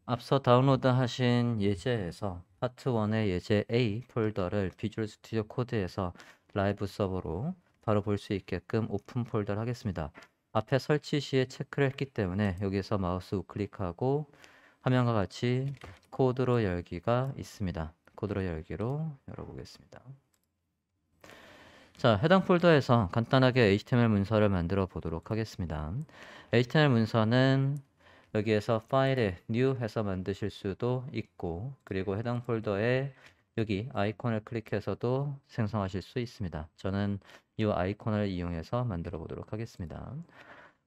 앞서 다운로드하신 예제에서 파트 1의 예제 A 폴더를 비주얼 스튜디오 코드에서 라이브 서버로 바로 볼 수 있게끔 오픈 폴더를 하겠습니다. 앞에 설치 시에 체크를 했기 때문에 여기서 마우스 우클릭하고 화면과 같이 코드로 열기가 있습니다. 코드로 열기로 열어보겠습니다. 자, 해당 폴더에서 간단하게 HTML 문서를 만들어 보도록 하겠습니다. HTML 문서는 여기에서 파일에 new 해서 만드실 수도 있고, 그리고 해당 폴더에 여기 아이콘을 클릭해서도 생성하실 수 있습니다. 저는 이 아이콘을 이용해서 만들어 보도록 하겠습니다.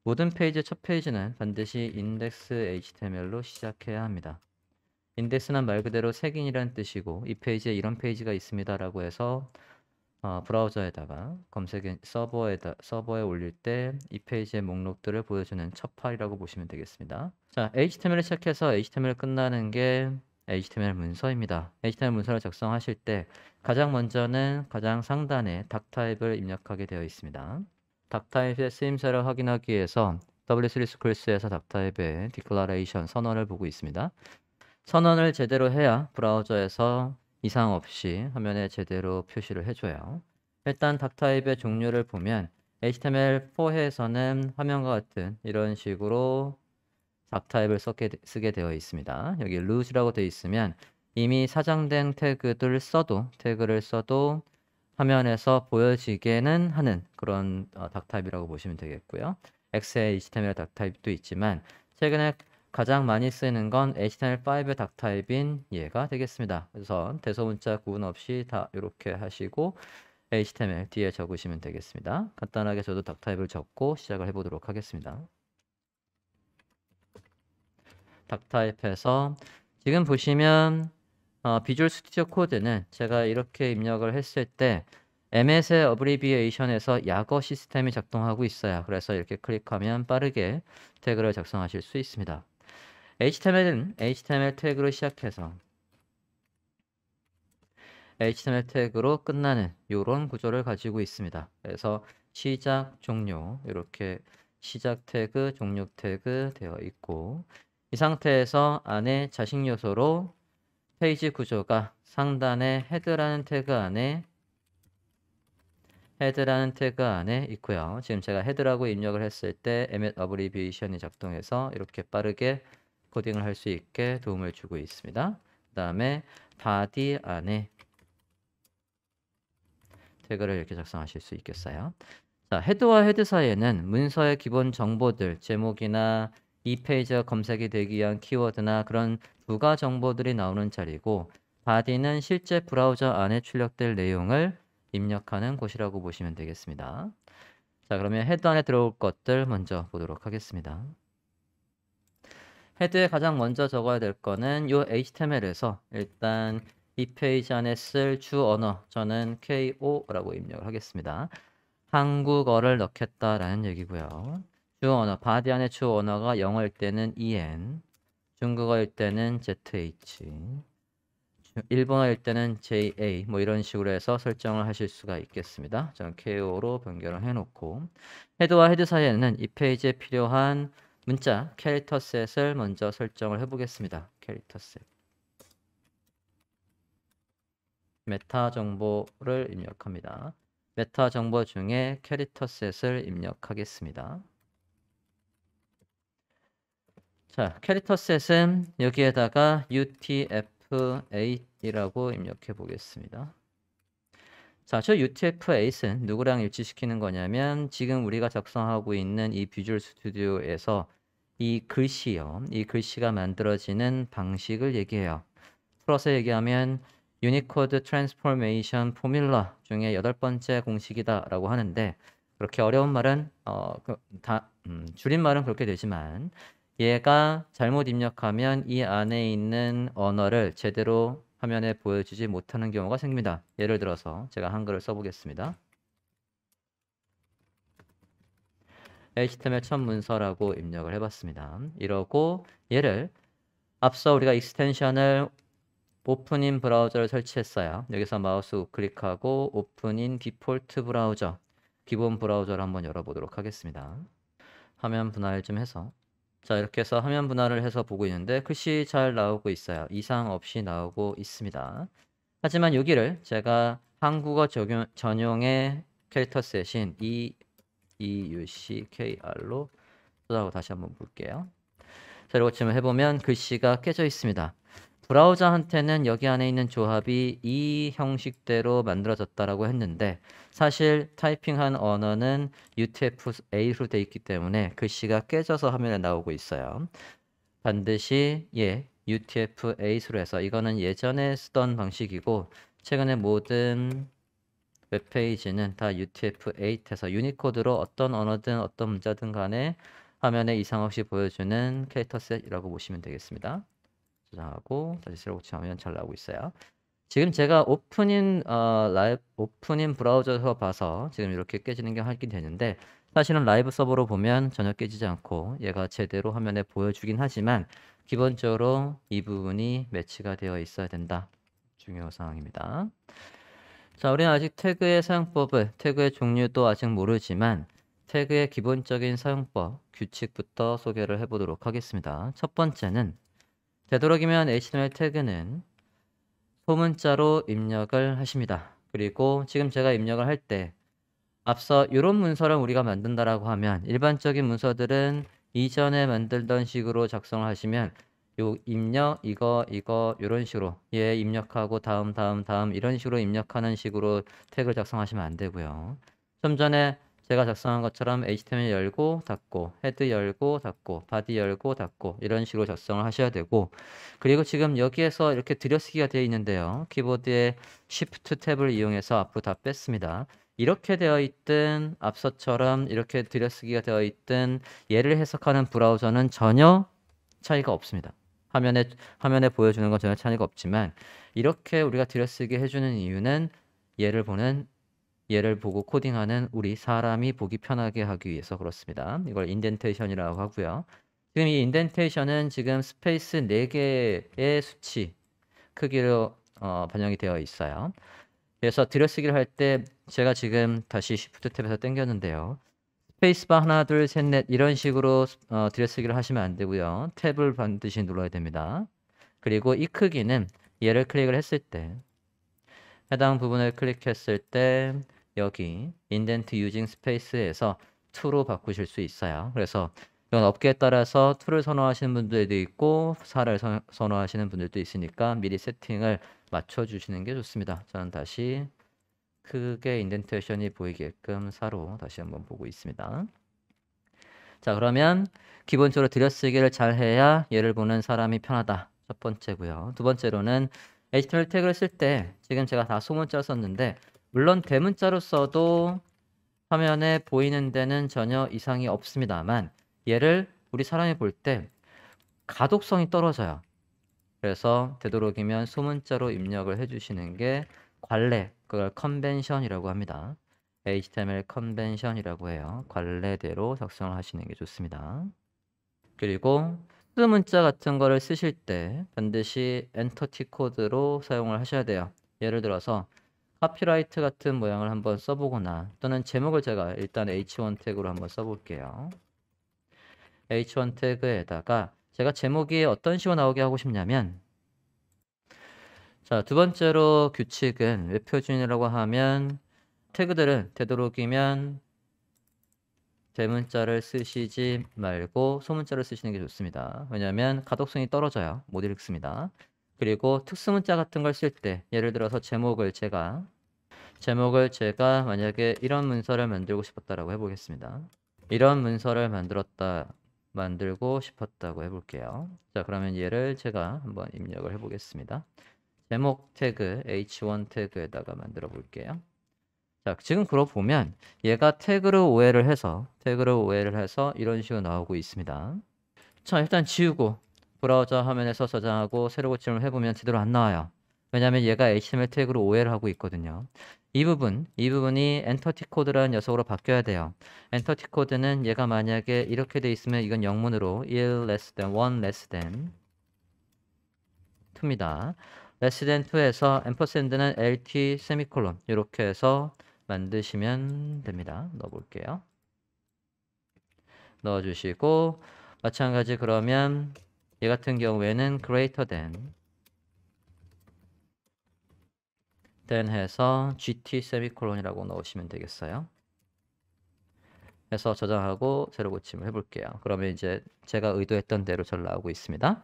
모든 페이지의 첫 페이지는 반드시 index HTML로 시작해야 합니다. 인덱스는 말 그대로 색인이란 뜻이고, 이 페이지에 이런 페이지가 있습니다 라고 해서 브라우저에다가 서버에 올릴 때 이 페이지의 목록들을 보여주는 첫 파일이라고 보시면 되겠습니다. 자, HTML을 시작해서 HTML 끝나는 게 HTML 문서입니다. HTML 문서를 작성하실 때 가장 먼저는 가장 상단에 닥 타입을 입력하게 되어 있습니다. 닥 타입의 쓰임새를 확인하기 위해서 W3 스쿨스에서 닥 타입의 디클러레이션 선언을 보고 있습니다. 선언을 제대로 해야 브라우저에서 이상 없이 화면에 제대로 표시를 해줘요. 일단 닥타입의 종류를 보면 HTML4에서는 화면과 같은 이런 식으로 닥타입을 쓰게 되어 있습니다. 여기 루즈라고 되어 있으면 이미 사장된 태그를 써도 화면에서 보여지게는 하는 그런 닥타입이라고 보시면 되겠고요. XHTML 닥타입도 있지만 최근에 가장 많이 쓰는 건 HTML5의 닥타입인 얘가 되겠습니다. 그래서 대소문자 구분 없이 다 이렇게 하시고 HTML 뒤에 적으시면 되겠습니다. 간단하게 저도 닥타입을 적고 시작을 해보도록 하겠습니다. 닥타입해서 지금 보시면 비주얼 스튜디오 코드는 제가 이렇게 입력을 했을 때 MS의 어브리비에이션에서 약어 시스템이 작동하고 있어요. 그래서 이렇게 클릭하면 빠르게 태그를 작성하실 수 있습니다. HTML은 HTML 태그로 시작해서 HTML 태그로 끝나는 이런 구조를 가지고 있습니다. 그래서 시작, 종료 이렇게 시작 태그, 종료 태그 되어 있고 이 상태에서 안에 자식 요소로 페이지 구조가 상단에 헤드라는 태그 안에 있고요. 지금 제가 헤드라고 입력을 했을 때 emmet abbreviation이 작동해서 이렇게 빠르게 코딩을 할 수 있게 도움을 주고 있습니다. 그 다음에 body 안에 태그를 이렇게 작성하실 수 있겠어요. 자, 헤드와 헤드 사이에는 문서의 기본 정보들, 제목이나 이 페이지가 검색이 되기 위한 키워드나 그런 부가 정보들이 나오는 자리고 body는 실제 브라우저 안에 출력될 내용을 입력하는 곳이라고 보시면 되겠습니다. 자, 그러면 헤드 안에 들어올 것들 먼저 보도록 하겠습니다. 헤드에 가장 먼저 적어야 될 거는 이 HTML에서 일단 이 페이지 안에 쓸 주 언어, 저는 KO라고 입력을 하겠습니다. 한국어를 넣겠다라는 얘기고요. 주 언어, 바디 안에 주 언어가 영어일 때는 EN, 중국어일 때는 ZH, 일본어일 때는 JA 뭐 이런 식으로 해서 설정을 하실 수가 있겠습니다. 저는 KO로 변경을 해놓고 헤드와 헤드 사이에는 이 페이지에 필요한 문자 캐릭터 셋을 먼저 설정을 해보겠습니다. 캐릭터 셋 메타 정보를 입력합니다. 메타 정보 중에 캐릭터 셋을 입력하겠습니다. 자, 캐릭터 셋은 여기에다가 UTF-8이라고 입력해 보겠습니다. 자, 저 UTF-8은 누구랑 일치시키는 거냐면 지금 우리가 작성하고 있는 이 비주얼 스튜디오에서 이 글씨요. 이 글씨가 만들어지는 방식을 얘기해요. 풀어서 얘기하면 유니코드 트랜스포메이션 포뮬러 중에 8번째 공식이다라고 하는데 그렇게 어려운 말은 줄임말은 그렇게 되지만 얘가 잘못 입력하면 이 안에 있는 언어를 제대로 화면에 보여주지 못하는 경우가 생깁니다. 예를 들어서 제가 한글을 써보겠습니다. HTML 첫 문서라고 입력을 해봤습니다. 이러고 얘를 앞서 우리가 익스텐션을 오픈인 브라우저를 설치했어요. 여기서 마우스 우클릭하고 오픈인 디폴트 브라우저, 기본 브라우저를 한번 열어보도록 하겠습니다. 화면 분할 좀 해서 자, 이렇게 해서 화면 분할을 해서 보고 있는데 글씨 잘 나오고 있어요. 이상 없이 나오고 있습니다. 하지만 여기를 제가 한국어 전용의 캐릭터 셋인 EUCKR로 쏟아고 다시 한번 볼게요. 자, 그리고 지금 해보면 글씨가 깨져 있습니다. 브라우저한테는 여기 안에 있는 조합이 이 형식대로 만들어졌다라고 했는데 사실 타이핑한 언어는 UTF-8로 되어 있기 때문에 글씨가 깨져서 화면에 나오고 있어요. 반드시 UTF-8으로 해서 이거는 예전에 쓰던 방식이고 최근에 모든 웹페이지는 다 UTF-8에서 유니코드로 어떤 언어든 어떤 문자든 간에 화면에 이상 없이 보여주는 캐릭터 셋이라고 보시면 되겠습니다. 저장하고 다시 새로 고침하면 잘 나오고 있어요. 지금 제가 오픈인 브라우저에서 봐서 지금 이렇게 깨지는 게 확인되는데 사실은 라이브 서버로 보면 전혀 깨지지 않고 얘가 제대로 화면에 보여주긴 하지만 기본적으로 이 부분이 매치가 되어 있어야 된다. 중요 사항입니다. 자, 우리는 아직 태그의 사용법을, 태그의 종류도 아직 모르지만 태그의 기본적인 사용법, 규칙부터 소개를 해보도록 하겠습니다. 첫 번째는 되도록이면 HTML 태그는 소문자로 입력을 하십니다. 그리고 지금 제가 입력을 할 때 앞서 이런 문서를 우리가 만든다라고 하면 일반적인 문서들은 이전에 만들던 식으로 작성을 하시면 요 입력 이거 이런 식으로 얘 입력하고 다음 이런 식으로 입력하는 식으로 태그를 작성하시면 안 되고요. 좀 전에 제가 작성한 것처럼 HTML 열고 닫고 헤드 열고 닫고 바디 열고 닫고 이런 식으로 작성을 하셔야 되고 그리고 지금 여기에서 이렇게 들여쓰기가 되어 있는데요. 키보드의 Shift 탭을 이용해서 앞으로 다 뺐습니다. 이렇게 되어 있든 앞서처럼 이렇게 들여쓰기가 되어 있든 얘를 해석하는 브라우저는 전혀 차이가 없습니다. 화면에 보여주는 건 전혀 차이가 없지만 이렇게 우리가 들여쓰기 해주는 이유는 얘를 보고 코딩하는 우리 사람이 보기 편하게 하기 위해서 그렇습니다. 이걸 인덴테이션이라고 하고요. 지금 이 인덴테이션은 지금 스페이스 4개의 수치 크기로 반영이 되어 있어요. 그래서 들여쓰기를 할 때 제가 지금 다시 Shift 탭에서 당겼는데요. 스페이스바 하나, 둘, 셋, 넷 이런 식으로 들여쓰기를 하시면 안 되고요. 탭을 반드시 눌러야 됩니다. 그리고 이 크기는 얘를 클릭을 했을 때 해당 부분을 클릭했을 때 여기 인덴트 유징 스페이스에서 2로 바꾸실 수 있어요. 그래서 이건 업계에 따라서 2를 선호하시는 분들도 있고 4를 선호하시는 분들도 있으니까 미리 세팅을 맞춰주시는 게 좋습니다. 저는 다시 크게 인덴테이션이 보이게끔 4로 다시 한번 보고 있습니다. 자, 그러면 기본적으로 들여쓰기를 잘 해야 얘를 보는 사람이 편하다. 첫 번째고요. 두 번째로는 HTML 태그를 쓸 때 지금 제가 다 소문자로 썼는데 물론 대문자로 써도 화면에 보이는 데는 전혀 이상이 없습니다만 얘를 우리 사람이 볼 때 가독성이 떨어져요. 그래서 되도록이면 소문자로 입력을 해주시는 게 관례, 그걸 컨벤션이라고 합니다. HTML 컨벤션이라고 해요. 관례대로 작성을 하시는 게 좋습니다. 그리고 수 문자 같은 거를 쓰실 때 반드시 엔터티 코드로 사용을 하셔야 돼요. 예를 들어서 카피라이트 같은 모양을 한번 써보거나 또는 제목을 제가 일단 H1 태그로 한번 써볼게요. H1 태그에다가 제가 제목이 어떤 식으로 나오게 하고 싶냐면 자, 두 번째로 규칙은 웹표준이라고 하면 태그들은 되도록이면 대문자를 쓰시지 말고 소문자를 쓰시는 게 좋습니다. 왜냐하면 가독성이 떨어져요. 못 읽습니다. 그리고 특수문자 같은 걸 쓸 때 예를 들어서 제목을 제가 만약에 이런 문서를 만들고 싶었다라고 해보겠습니다. 이런 문서를 만들고 싶었다고 해볼게요. 자, 그러면 얘를 제가 한번 입력을 해보겠습니다. 제목 태그 H1 태그에다가 만들어 볼게요. 자, 지금 그러고 보면 얘가 태그를 오해를 해서 이런 식으로 나오고 있습니다. 자, 일단 지우고 브라우저 화면에서 저장하고 새로 고침을 해보면 제대로 안 나와요. 왜냐하면 얘가 HTML 태그로 오해를 하고 있거든요. 이 부분이 엔터티 코드라는 녀석으로 바뀌어야 돼요. 엔터티 코드는 얘가 만약에 이렇게 돼 있으면 이건 영문으로 1 less than, 1 less than 2입니다. less than 2에서 앰퍼샌드는 lt 세미콜론 이렇게 해서 만드시면 됩니다. 넣어볼게요. 넣어주시고 마찬가지 그러면 얘 같은 경우에는 greater than 해서 gt 세미콜론이라고 넣으시면 되겠어요. 해서 저장하고 새로 고침을 해볼게요. 그러면 이제 제가 의도했던 대로 잘 나오고 있습니다.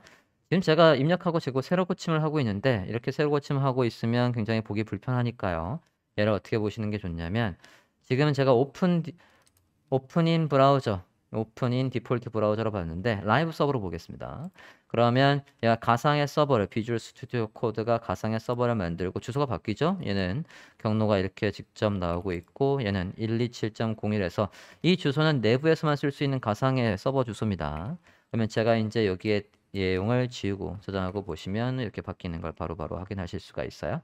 지금 제가 입력하고 재고 새로 고침을 하고 있는데 이렇게 새로 고침을 하고 있으면 굉장히 보기 불편하니까요. 얘를 어떻게 보시는 게 좋냐면 지금은 제가 오픈인 브라우저, 오픈인 디폴트 브라우저로 봤는데 라이브 서버로 보겠습니다. 그러면 얘가 가상의 서버를 비주얼 스튜디오 코드가 가상의 서버를 만들고 주소가 바뀌죠. 얘는 경로가 이렇게 직접 나오고 있고 얘는 127.01에서 이 주소는 내부에서만 쓸 수 있는 가상의 서버 주소입니다. 그러면 제가 이제 여기에 내용을 지우고 저장하고 보시면 이렇게 바뀌는 걸 바로바로 확인하실 수가 있어요.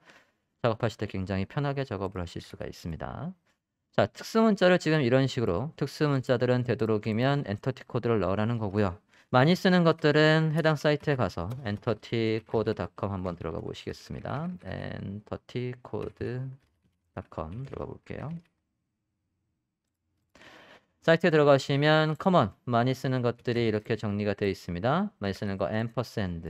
작업하실 때 굉장히 편하게 작업을 하실 수가 있습니다. 자, 특수문자를 지금 이런 식으로 특수문자들은 되도록이면 엔터티 코드를 넣으라는 거고요. 많이 쓰는 것들은 해당 사이트에 가서 entitycode.com 한번 들어가 보시겠습니다. entitycode.com 들어가 볼게요. 사이트에 들어가시면 common 많이 쓰는 것들이 이렇게 정리가 되어 있습니다. 많이 쓰는 거 ampersand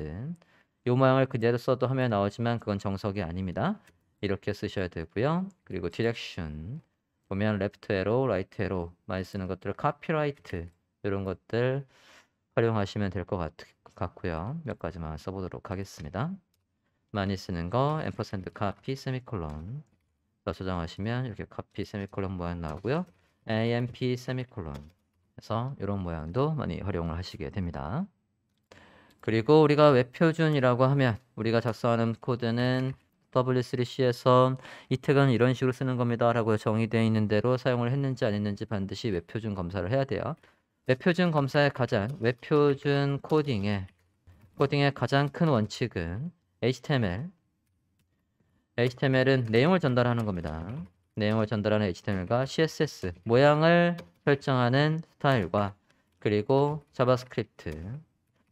이 모양을 그대로 써도 화면에 나오지만 그건 정석이 아닙니다. 이렇게 쓰셔야 되고요. 그리고 direction 보면 left arrow, right arrow 많이 쓰는 것들 copyright 이런 것들 활용하시면 될 것 같고요. 몇 가지만 써보도록 하겠습니다. 많이 쓰는 거 ampersand copy 세미콜론 저장하시면 이렇게 copy 세미콜론 모양 나오고요. amp 세미콜론 해서 이런 모양도 많이 활용을 하시게 됩니다. 그리고 우리가 웹표준이라고 하면 우리가 작성하는 코드는 W3C에서 이 태그는 이런 식으로 쓰는 겁니다 라고 정의되어 있는 대로 사용을 했는지 안 했는지 반드시 웹표준 검사를 해야 돼요. 웹표준 검사의 웹표준 코딩의 가장 큰 원칙은 HTML은 내용을 전달하는 겁니다. 내용을 전달하는 HTML과 CSS, 모양을 설정하는 스타일과 그리고 자바스크립트,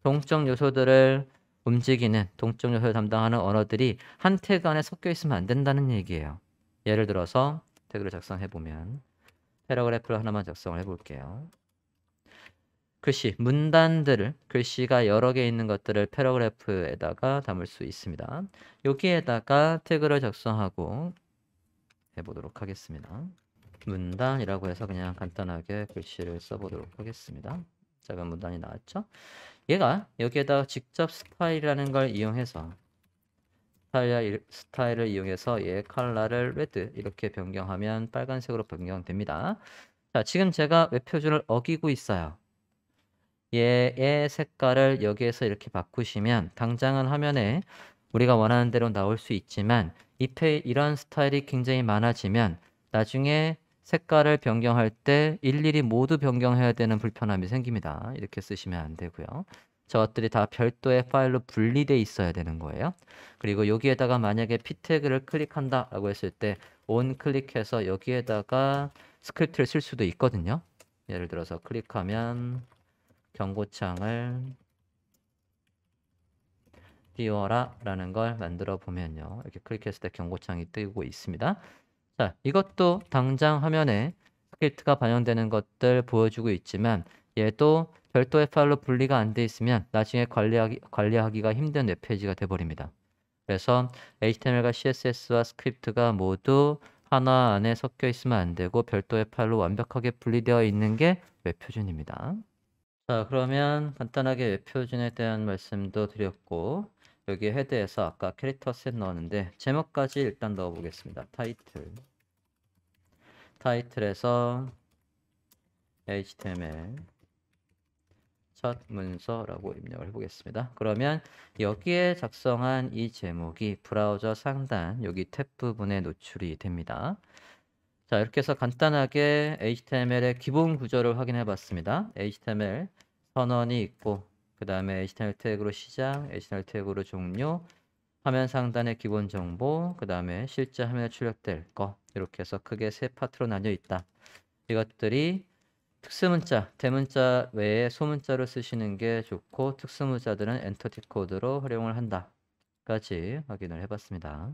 동적 요소들을 움직이는 동적 요소를 담당하는 언어들이 한 태그 안에 섞여 있으면 안 된다는 얘기예요. 예를 들어서 태그를 작성해 보면 패러그래프를 하나만 작성을 해 볼게요. 글씨가 여러 개 있는 것들을 패러그래프에다가 담을 수 있습니다. 여기에다가 태그를 작성하고 해보도록 하겠습니다. 문단이라고 해서 그냥 간단하게 글씨를 써보도록 하겠습니다. 작은 문단이 나왔죠? 얘가 여기에다가 직접 스타일이라는 걸 이용해서 스타일을 이용해서 얘 컬러를 레드 이렇게 변경하면 빨간색으로 변경됩니다. 자, 지금 제가 웹표준을 어기고 있어요. 얘의 색깔을 여기에서 이렇게 바꾸시면 당장은 화면에 우리가 원하는 대로 나올 수 있지만 이런 스타일이 굉장히 많아지면 나중에 색깔을 변경할 때 일일이 모두 변경해야 되는 불편함이 생깁니다. 이렇게 쓰시면 안 되고요. 저것들이 다 별도의 파일로 분리되어 있어야 되는 거예요. 그리고 여기에다가 만약에 p 태그를 클릭한다 라고 했을 때 on 클릭해서 여기에다가 스크립트를 쓸 수도 있거든요. 예를 들어서 클릭하면 경고창을 띄워라 라는 걸 만들어 보면요. 이렇게 클릭했을 때 경고창이 뜨고 있습니다. 자, 이것도 당장 화면에 스크립트가 반영되는 것들 보여주고 있지만 얘도 별도의 파일로 분리가 안 돼 있으면 나중에 관리하기가 힘든 웹페이지가 돼버립니다. 그래서 HTML과 CSS와 스크립트가 모두 하나 안에 섞여 있으면 안 되고 별도의 파일로 완벽하게 분리되어 있는 게 웹표준입니다. 자, 그러면 간단하게 웹표준에 대한 말씀도 드렸고 여기 헤드에서 아까 캐릭터 셋 넣었는데 제목까지 일단 넣어 보겠습니다. 타이틀에서 HTML 첫 문서라고 입력을 해보겠습니다. 그러면 여기에 작성한 이 제목이 브라우저 상단 여기 탭 부분에 노출이 됩니다. 자, 이렇게 해서 간단하게 HTML의 기본 구조를 확인해 봤습니다. HTML 선언이 있고 그 다음에 HTML 태그로 시작, HTML 태그로 종료, 화면 상단의 기본 정보, 그 다음에 실제 화면에 출력될 거 이렇게 해서 크게 세 파트로 나뉘어 있다. 이것들이 특수문자, 대문자 외에 소문자로 쓰시는 게 좋고 특수문자들은 엔터티 코드로 활용을 한다. 까지 확인을 해봤습니다.